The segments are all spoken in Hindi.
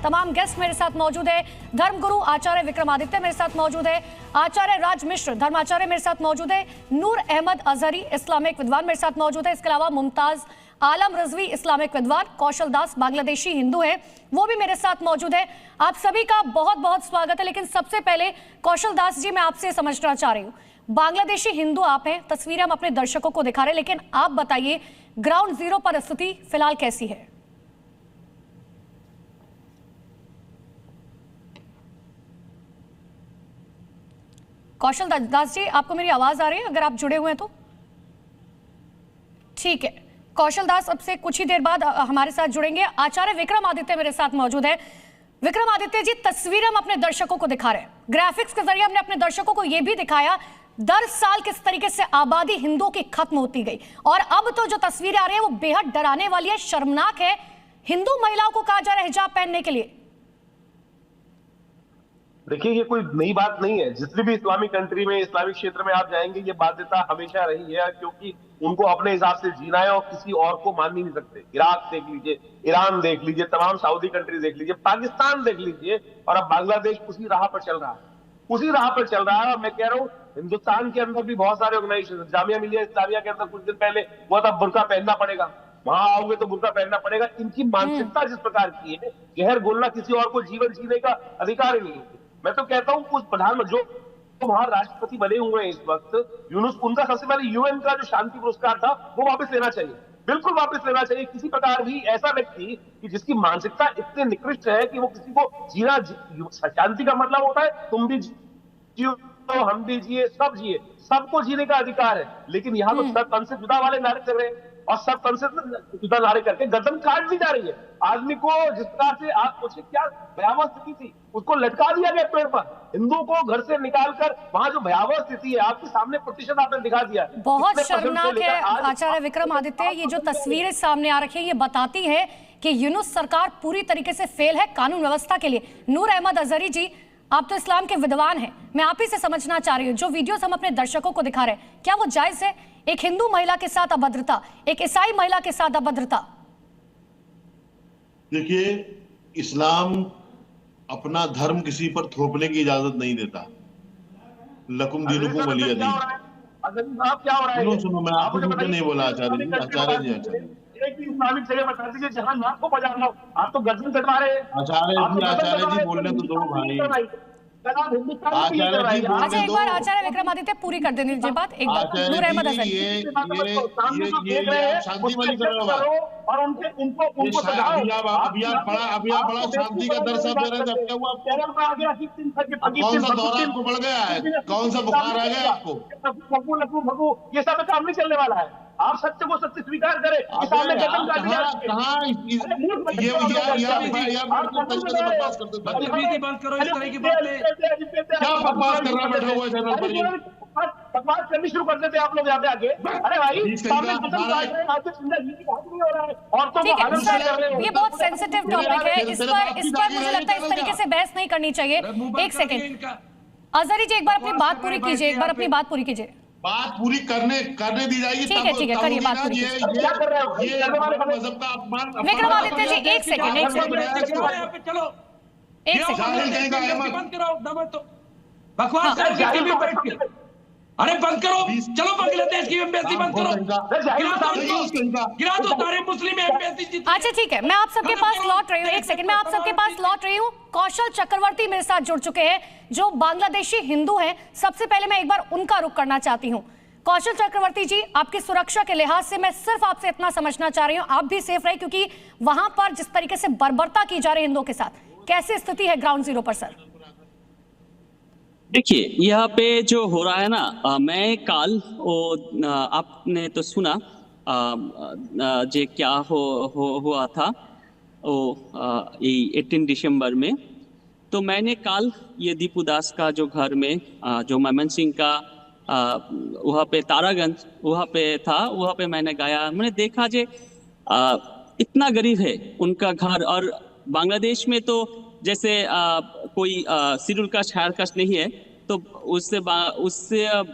तमाम गेस्ट मेरे साथ मौजूद है। धर्मगुरु आचार्य विक्रमादित्य मेरे साथ मौजूद है, आचार्य राज मिश्र धर्माचार्य मेरे साथ मौजूद है, नूर अहमद अजहरी इस्लामिक विद्वान मेरे साथ मौजूद है, इसके अलावा मुमताज आलम रिजवी इस्लामिक विद्वान, कौशल दास बांग्लादेशी हिंदू है, वो भी मेरे साथ मौजूद है। आप सभी का बहुत बहुत स्वागत है। लेकिन सबसे पहले कौशल दास जी, मैं आपसे समझना चाह रही हूँ, बांग्लादेशी हिंदू आप हैं, तस्वीरें हम अपने दर्शकों को दिखा रहे हैं, लेकिन आप बताइए ग्राउंड जीरो पर स्थिति फिलहाल कैसी है? कौशल दास जी, आपको मेरी आवाज आ रही है? अगर आप जुड़े हुए हैं तो ठीक है। कौशल दास अब से कुछ ही देर बाद हमारे साथ जुड़ेंगे। आचार्य विक्रमादित्य मेरे साथ मौजूद है। विक्रमादित्य जी, तस्वीरें हम अपने दर्शकों को दिखा रहे हैं, ग्राफिक्स के जरिए हमने अपने दर्शकों को यह भी दिखाया दर साल किस तरीके से आबादी हिंदुओं की खत्म होती गई, और अब तो जो तस्वीरें आ रही है वो बेहद डराने वाली है, शर्मनाक है। हिंदू महिलाओं को कहा जा रहा है हिजाब पहनने के लिए। देखिए, ये कोई नई बात नहीं है। जितनी भी इस्लामिक कंट्री में, इस्लामिक क्षेत्र में आप जाएंगे, ये बाध्यता हमेशा रही है, क्योंकि उनको अपने हिसाब से जीना है और किसी और को मान ही नहीं सकते। इराक देख लीजिए, ईरान देख लीजिए, तमाम सऊदी कंट्री देख लीजिए, पाकिस्तान देख लीजिए, और अब बांग्लादेश उसी राह पर चल रहा है, उसी राह पर चल रहा है। और मैं कह रहा हूँ, हिंदुस्तान के अंदर भी बहुत सारे ऑर्गेनाइजेशन, जामिया मिलिया इस्लामिया के अंदर कुछ दिन पहले वो था बुर्का पहनना पड़ेगा, वहां आओगे तो बुर्का पहनना पड़ेगा। इनकी मानसिकता जिस प्रकार की है, जहर बोलना किसी और को जीवन जीने का अधिकार ही नहीं है। मैं तो कहता हूं उस प्रधानमंत्री जो वहां राष्ट्रपति बने हुए हैं इस वक्त, यूनुस, उनका सबसे पहले यूएन का जो शांति पुरस्कार था वो वापस लेना चाहिए, बिल्कुल वापस लेना चाहिए। किसी प्रकार भी ऐसा व्यक्ति कि जिसकी मानसिकता इतने निकृष्ट है कि वो किसी को जीना, शांति का मतलब होता है तुम भी जियो, हम भी जिए, सब जिए, सबको जीने का अधिकार है। लेकिन यहाँ तो सब तन से जुदा वाले नारे चल रहे हैं, और सब तन से जुदा नारे करके गर्दन काट दी जा रही है। आदमी को जिस प्रकार से आप पूछे क्या भयावह स्थिति थी, उसको लटका दिया गया पेड़ पर। हिंदुओं को घर से निकालकर वहां जो भयावह स्थिति है आपके सामने प्रतिशत आपने दिखा दिया। बहुत शर्मनाक है आचार्य विक्रमादित्य। ये जो तस्वीरें सामने आ रखी है ये बताती है कि यूनुस सरकार पूरी तरीके से फेल है कानून व्यवस्था के लिए। नूर अहमद अजहरी जी, आप तो इस्लाम के विद्वान हैं, मैं आप ही से समझना चाह रही हूँ, जो वीडियोस हम अपने दर्शकों को दिखा रहे हैं, क्या वो जायज है? एक हिंदू महिला के साथ अभद्रता, एक ईसाई महिला के साथ अभद्रता। देखिए, इस्लाम अपना धर्म किसी पर थोपने की इजाजत नहीं देता। लकुम दीनुकुम वलिय दीन। सुनो, मैं आपको कुछ नहीं बोला आचार्य जी। एक इस्लामिक जगह बता दीजिए जहां नाक को बजा रहा हो, आप तो गर्दन कटवा रहे हैं। आचार्य जी बोलने तो दो भाई। अच्छा, एक बार आचार्य विक्रमादित्य पूरी कर देने दीजिए बात। एक बार नूर अहमद अजहरी, ये शांति वाली और उनको अभी आप बड़ा शांति का दर्श दे रहे हैं। कौन सा दौरा आपको बढ़ गया है? कौन सा बुखार आ गया आपको? भगू ये सब काम नहीं चलने वाला है। आप सत्य को सत्य स्वीकार करें। बकवास करनी शुरू कर देते आप लोग यहाँ पे आके। अरे भाई, ये बहुत सेंसिटिव टॉपिक है, इस पर मुझे लगता है इस तरीके से बहस नहीं करनी चाहिए। एक सेकंड अजहरी जी, एक बार अपनी बात पूरी कीजिए, एक बार अपनी बात पूरी कीजिए। बात पूरी करने दी जाएगी। ठीक है, करिए बात पूरी। विक्रमादित्य जी, एक सेकंड बकवास अरे बंद करो, चलो बांग्लादेश की एम्बेसी बंद करो, गिरा दो सारे मुस्लिम एम्बेसी। अच्छा ठीक है, मैं आप सबके पास लौट रही हूँ, एक सेकंड, मैं आप सबके पास लौट रही हूँ। कौशल चक्रवर्ती मेरे साथ जुड़ चुके हैं, जो बांग्लादेशी हिंदू हैं। सबसे पहले मैं एक बार उनका रुख करना चाहती हूँ। कौशल चक्रवर्ती जी, आपकी सुरक्षा के लिहाज से मैं सिर्फ आपसे इतना समझना चाह रही हूँ, आप भी सेफ रहे, क्योंकि वहां पर जिस तरीके से बर्बरता की जा रही है हिंदुओं के साथ, कैसी स्थिति है ग्राउंड जीरो पर सर? देखिए, यहाँ पे जो हो रहा है ना, मैं कल आपने तो सुना जे क्या हुआ था वो 18 दिसंबर में। तो मैंने कल ये दीपू दास का जो घर में जो मयमनसिंह का वहाँ पे तारागंज वहाँ पे था, वहाँ पे मैंने गया, मैंने देखा जे इतना गरीब है उनका घर। और बांग्लादेश में तो जैसे कोई शेड्यूल कास्ट हायर कास्ट नहीं है, तो उससे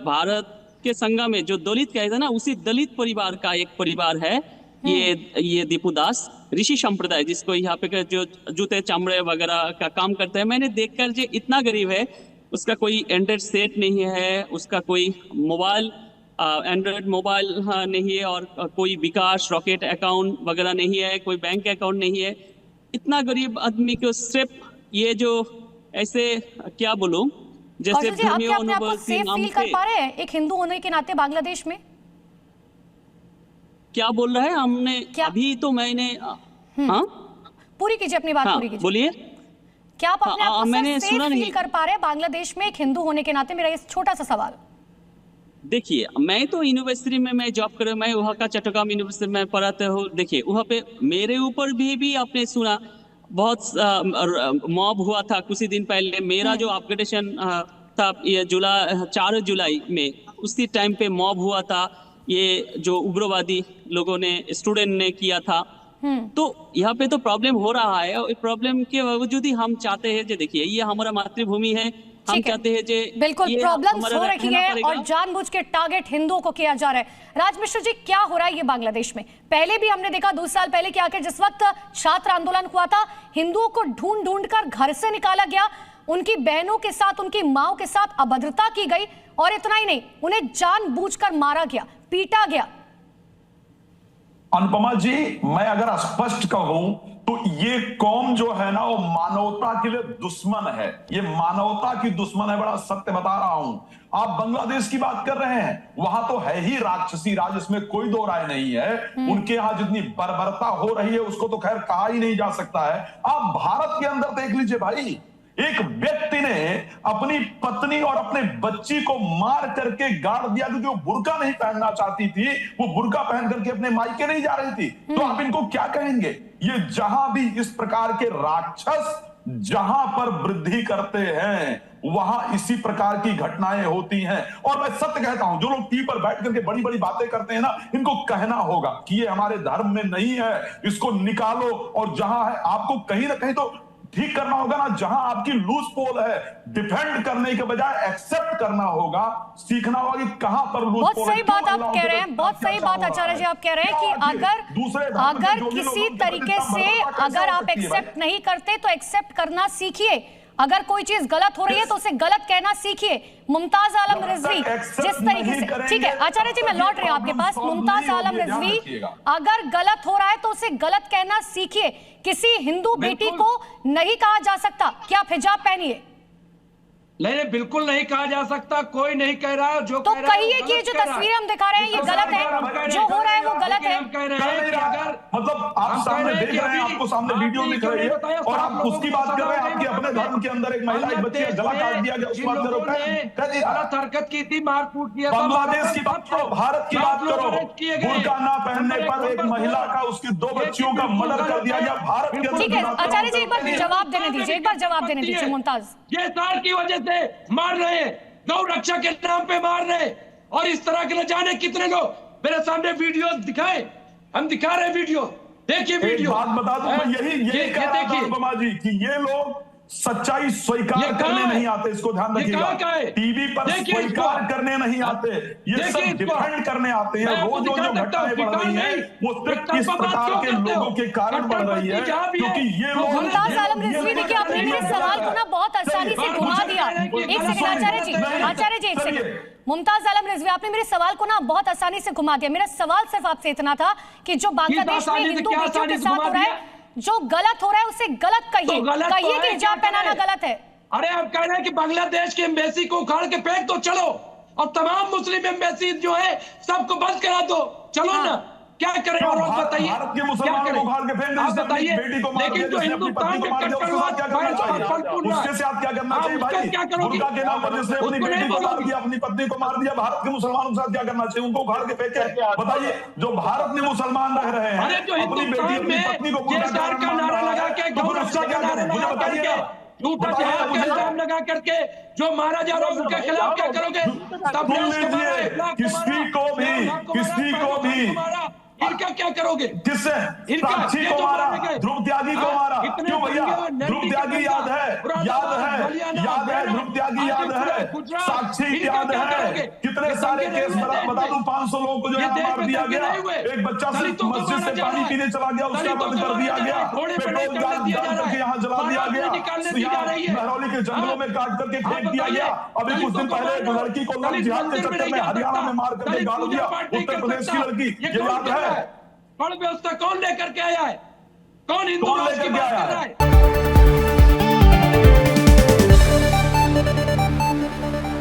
भारत के संज्ञा में जो दलित कहते हैं ना, उसी दलित परिवार का एक परिवार है ये दीपू दास ऋषि संप्रदाय, जिसको यहाँ पे जो जूते चमड़े वगैरह का काम करते हैं, मैंने देखकर जो इतना गरीब है, उसका कोई एंड्रॉइड सेट नहीं है, उसका कोई मोबाइल एंड्रॉइड मोबाइल नहीं है, और कोई विकास रॉकेट अकाउंट वगैरह नहीं है, कोई बैंक अकाउंट नहीं है। इतना गरीब आदमी को सिर्फ ये जो ऐसे क्या बोलूं, जैसे भूमियों अनुभव सेफ फील कर पा रहे हैं एक हिंदू होने के नाते बांग्लादेश में? क्या बोल रहे हैं हमने अभी तो मैंने हाँ पूरी कीजिए अपनी बात, पूरी कीजिए, बोलिए। क्या आप अपने आप को मैंने सेफ सुना फील नहीं कर पा रहे हैं बांग्लादेश में एक हिंदू होने के नाते? मेरा ये छोटा सा सवाल। देखिए, मैं तो यूनिवर्सिटी में मैं जॉब कर रहा हूँ, मैं वहाँ का चट्टग्राम यूनिवर्सिटी में पढ़ाते हूँ। देखिए, वहाँ पे मेरे ऊपर भी आपने सुना बहुत मॉब हुआ था कुछ ही दिन पहले। मेरा जो अपग्रेडेशन था ये 4 जुलाई में, उसी टाइम पे मॉब हुआ था, ये जो उग्रवादी लोगों ने स्टूडेंट ने किया था। तो यहाँ पे तो प्रॉब्लम हो रहा है, और प्रॉब्लम के बावजूद ही हम चाहते हैं, जो देखिए ये हमारा मातृभूमि है, हम चाहते हैं जे बिल्कुल प्रॉब्लम्स हो रही है और जानबूझ के टारगेट हिंदुओं को किया जा रहा है। राज मिश्र जी, क्या हो रहा है ये बांग्लादेश में? पहले भी हमने देखा 2 साल पहले कि आखिर जिस वक्त छात्र आंदोलन हुआ था, हिंदुओं को ढूंढ कर घर से निकाला गया, उनकी बहनों के साथ, उनकी माओ के साथ अभद्रता की गई, और इतना ही नहीं, उन्हें जानबूझकर मारा गया, पीटा गया। अनुपमा जी, मैं अगर स्पष्ट कहूं तो ये कौम जो है ना, वो मानवता के लिए दुश्मन है, ये मानवता की दुश्मन है, बड़ा सत्य बता रहा हूं। आप बांग्लादेश की बात कर रहे हैं, वहां तो है ही राक्षसी राज, इसमें कोई दो राय नहीं है। उनके यहां जितनी बर्बरता हो रही है उसको तो खैर कहा ही नहीं जा सकता है। आप भारत के अंदर देख लीजिए भाई, एक व्यक्ति ने अपनी पत्नी और अपने बच्ची को मार करके गाड़ दिया क्योंकि वो बुर्का नहीं पहनना चाहती थी, वो बुर्का पहन करके अपने मायके नहीं जा रही थी। तो आप इनको क्या कहेंगे? ये जहां भी इस प्रकार के राक्षस जहां पर वृद्धि करते हैं वहां इसी प्रकार की घटनाएं होती हैं। और मैं सत्य कहता हूं, जो लोग टीवी पर बैठ करके बड़ी बड़ी बातें करते हैं ना, इनको कहना होगा कि ये हमारे धर्म में नहीं है, इसको निकालो, और जहां है आपको कहीं ना कहीं तो ठीक करना होगा ना। जहां आपकी लूज पोल है, डिफेंड करने के बजाय एक्सेप्ट करना होगा, सीखना होगा कि कहां पर लूज पोल है। बहुत सही बात आप कह रहे हैं, बहुत सही बात आचार्य जी आप कह रहे हैं कि अगर किसी तरीके से अगर आप एक्सेप्ट नहीं करते तो एक्सेप्ट करना सीखिए। अगर कोई चीज गलत हो रही है तो उसे गलत कहना सीखिए। मुमताज आलम रिजवी जिस तरीके से, ठीक है आचार्य जी मैं लौट रही हूं आपके पास। मुमताज आलम रिजवी, अगर गलत हो रहा है तो उसे गलत कहना सीखिए। किसी हिंदू बेटी को नहीं कहा जा सकता कि आप हिजाब पहनिए। नहीं, बिल्कुल नहीं कहा जा सकता, कोई नहीं कह रहा है। जो तो कहिए कि जो तस्वीरें हम दिखा रहे हैं ये गलत है, जो हो रहा है वो गलत है। हम कह रहे हैं कि अगर मतलब आप सामने देख रहे हैं, आपको सामने वीडियो दिख रही है और आप उसकी बात कर रहे हैं, आपके अपने धर्म के अंदर एक महिला, एक बच्ची का गला काट दिया गया, उस बात गलत हरकत की थी, मार कूट किया। बांग्लादेश की बात करो, भारत की बात करो, बुर्का ना पहनने पर एक महिला का, उसकी 2 बच्चियों का मर्डर कर दिया गया भारत के अंदर। ठीक है आचार्य जी, एक बार जवाब देने दीजिए, एक बार जवाब देने दीजिए मुमताज। ये साल की वजह से मार रहे, गौ रक्षा के नाम पे मार रहे, और इस तरह के न जाने कितने लोग। मेरे सामने वीडियो दिखाए, हम दिखा रहे वीडियो, देखिए वीडियो। बात बता दूं, मैं यही कह रहा था अनुपमा जी कि ये लोग सच्चाई स्वीकार करने नहीं आते, इसको ध्यान रखिएगा। टीवी पर स्वीकार करने नहीं आते, ये सब डिफेंड करने आते हैं। रोज जो घटनाएं बढ़ रही है वो सिर्फ इस प्रकार के लोगों के कारण बढ़ रही है, क्योंकि ये लोग। मुमताज आलम रिजवी, देखिए आपने मेरे सवाल को ना बहुत आसानी से घुमा दिया। एक सेकंड आचार्य जी एक सेकंड। मुमताज आलम रिजवी, आपने मेरे सवाल को ना बहुत आसानी से घुमा दिया। मेरा सवाल सिर्फ आपसे इतना था कि जो बांग्लादेश में हिंदू बेटियों के साथ हो रहा है, जो गलत हो रहा है उसे गलत कहिए, कहिए कि हिजाब पहनाना गलत है। अरे आप कह रहे हैं कि बांग्लादेश की एम्बेसी को उखाड़ के फेंक दो, चलो, और तमाम मुस्लिम एम्बेसी जो है सबको बंद करा दो, चलो ना, क्या करें? और बताइए भारत के मुसलमान को उखाड़ के फेंक दो, बताइए। बेटी को मार लेकिन जो हिंदुस्तान के कट्टरवाद क्या करना चाहिए, उसके साथ क्या करना चाहिए भाई? क्या करोगे? बुर्का के नाम पर जिसने अपनी बेटी को मार दिया, अपनी पत्नी को मार दिया, भारत के मुसलमानों के साथ क्या करना चाहिए? उनको उखाड़ के फेंके। बताइए, जो भारत में मुसलमान रह रहे हैं, अपनी बेटी अपनी पत्नी को का नारा लगा के, गौ रक्षा का नारा लगा करके, झूठा जिहाद का इल्जाम लगा करके जो मारा जा रहा है उनके खिलाफ क्या करोगे? किसी को भी इनका क्या करोगे? किससे? साक्षी को मारा, ध्रुव त्यागी को मारा। क्यों भैया? ध्रुव त्यागी याद है ध्रुव की याद है, साक्षी याद है, कितने सारे केस बता दूं, 500 लोगों को जो है मार दिया गया, एक बच्चा सिर्फ मस्जिद से पानी पीने चला गया, उसका बंद कर दिया गया, पेट्रोल डाल करके यहाँ जला दिया गया, महरौली के जंगलों में काट करके फेंक दिया गया। अभी कुछ दिन पहले एक लड़की को लव जिहाद के चक्कर में हरियाणा में मार करके गाड़ दिया, उत्तर प्रदेश की लड़की, ये याद है? कौन व्यवस्था कौन लेकर के आया है? कौन हिंदू लेकर के आया है?